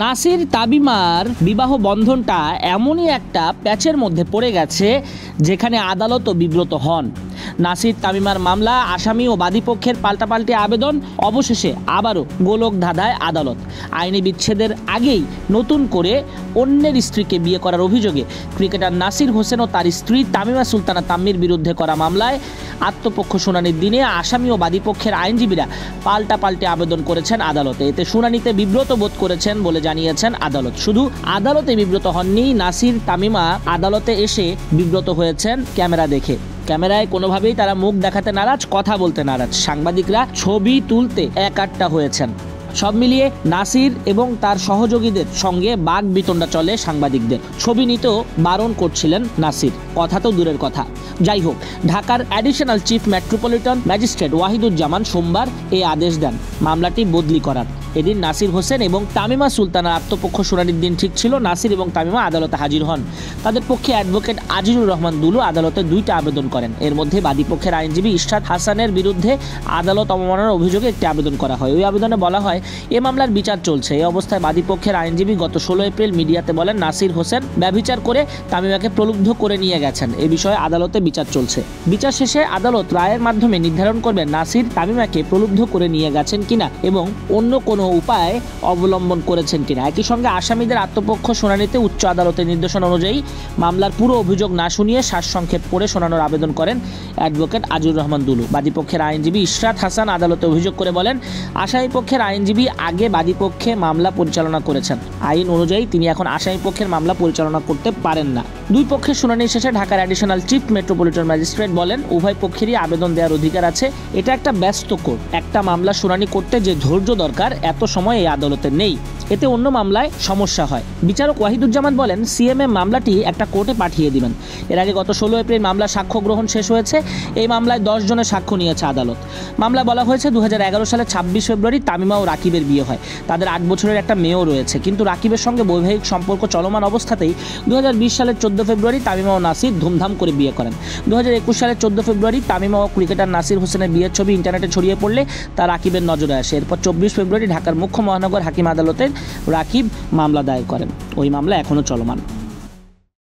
নাসির তামিমার বিবাহ বন্ধনটা এমনই একটা প্যাচের মধ্যে পড়ে গেছে যেখানে আদালতও বিব্রত হন। নাসির তামিমার মামলা, আসামি ও বাদীপক্ষের পাল্টাপাল্টি আবেদন, অবশেষে আবারও গোলক ধাঁধায় আদালত। আইনি বিচ্ছেদের আগেই নতুন করে অন্যের স্ত্রীকে বিয়ে করার অভিযোগে ক্রিকেটার নাসির হোসেন ও তার স্ত্রী তামিমা সুলতানা তাম্মির বিরুদ্ধে করা মামলায় আত্মপক্ষ শুনানির দিনে আসামি ও বাদীপক্ষের আইনজীবীরা পাল্টাপাল্টি আবেদন করেছেন আদালতে। এতে শুনানিতে বিব্রত বোধ করেছেন বলে জানিয়েছেন আদালত। শুধু আদালতে বিব্রত হননি, নাসির তামিমা আদালতে এসে বিব্রত হয়েছেন ক্যামেরা দেখে। ক্যামেরায় কোনোভাবেই তারা মুখ দেখাতে নারাজ, কথা বলতে নারাজ। সাংবাদিকরা ছবি তুলতে একাট্টা হয়েছেন। সব মিলিয়ে নাসির এবং তার সহযোগীদের সঙ্গে বাক বিতণ্ডা চলে সাংবাদিকদের। ছবি নিতেও বারণ করছিলেন নাসির, কথা তো দূরের কথা। যাই হোক, ঢাকার additional chief metropolitan magistrate Wahiduzzaman সোমবার এই আদেশ দেন মামলাটি বদলি করার। এদিন নাসির হোসেন এবং তামিমা সুলতানার আত্মপক্ষ শুনানির দিন ঠিক ছিল। নাসির এবং তামিমা আদালতে হাজির হন। তাদের পক্ষে অ্যাডভোকেট আজিজুর রহমান দুলু আদালতে 2টা আবেদন করেন। এর মধ্যে বাদীপক্ষের আইনজীবী ইশরাত হাসানের বিরুদ্ধে আদালত অবমাননার অভিযোগে একটি আবেদন করা হয়। ওই আবেদনে বলা হয়, এ মামলার বিচার চলছে। এই অবস্থায় বাদীপক্ষের আইনজীবী গত 16 এপ্রিল মিডিয়াতে বলেন, নাসির হোসেন ব্যভিচার করে তামিমাকে প্রলুব্ধ করে নিয়ে গেছেন। এ বিষয়ে আদালতে বিচার চলছে। বিচার শেষে আদালত রায়ের মাধ্যমে নির্ধারণ করবেন নাসির তামিমাকে প্রলুব্ধ করে নিয়ে গেছেন কিনা এবং অন্য কোনো উপায় অবলম্বন করেছেন কিনা। একই সঙ্গে আসামিদের আত্মপক্ষ শুনানিতে উচ্চ আদালতের নির্দেশনা অনুযায়ী মামলার পুরো অভিযোগ না শুনিয়ে সারসংক্ষেপ পড়ে শোনানোর আবেদন করেন অ্যাডভোকেট আজিজুর রহমান দুলু। বাদীপক্ষের আইনজীবী ইশরাত হাসান আদালতে অভিযোগ করে বলেন, আসামিপক্ষের আইনজীবী আগে বাদীপক্ষে মামলা পরিচালনা করেছেন। আইন অনুযায়ী তিনি এখন আসামিপক্ষের মামলা পরিচালনা করতে পারেন না। দুই পক্ষের শুনানি শেষে ঢাকার অ্যাডিশনাল চিফ মেট্রোপলিটন ম্যাজিস্ট্রেট বলেন, উভয় পক্ষেরই আবেদন দেওয়ার অধিকার আছে। এটা একটা ব্যস্ত কোর্ট। একটা মামলা শুনানি করতে যে ধৈর্য দরকার এত সময় এই আদালতে নেই। এতে অন্য মামলায় সমস্যা হয়। বিচারক ওয়াহিদুজ্জামান বলেন, সিএমএ মামলাটি একটা কোর্টে পাঠিয়ে দিবেন। এর আগে গত 16 এপ্রিল মামলার সাক্ষ্য গ্রহণ শেষ হয়েছে। এই মামলায় 10 জনের সাক্ষ্য নিয়েছে আদালত। মামলায় বলা হয়েছে 2011 সালে 26 ফেব্রুয়ারি তামিমা ও রাকিবের বিয়ে হয়। তাদের 8 বছরের একটা মেয়েও রয়েছে। কিন্তু রাকিবের সঙ্গে বৈবাহিক সম্পর্ক চলমান অবস্থাতেই 2020 সালের 14 ফেব্রুয়ারি তামিমা ও নাসির ধুমধাম করে বিয়ে করেন। 2021 সালের 14 ফেব্রুয়ারি তামিমা ও ক্রিকেটার নাসির হোসেনের বিয়ের ছবি ইন্টারনেটে ছড়িয়ে পড়লে তা রাকিবের নজরে আসে। এরপর 24 ফেব্রুয়ারি ঢাকার মুখ্য মহানগর হাকিম আদালতে রাকিব মামলা দায়ের করেন। ওই মামলা এখনও চলমান।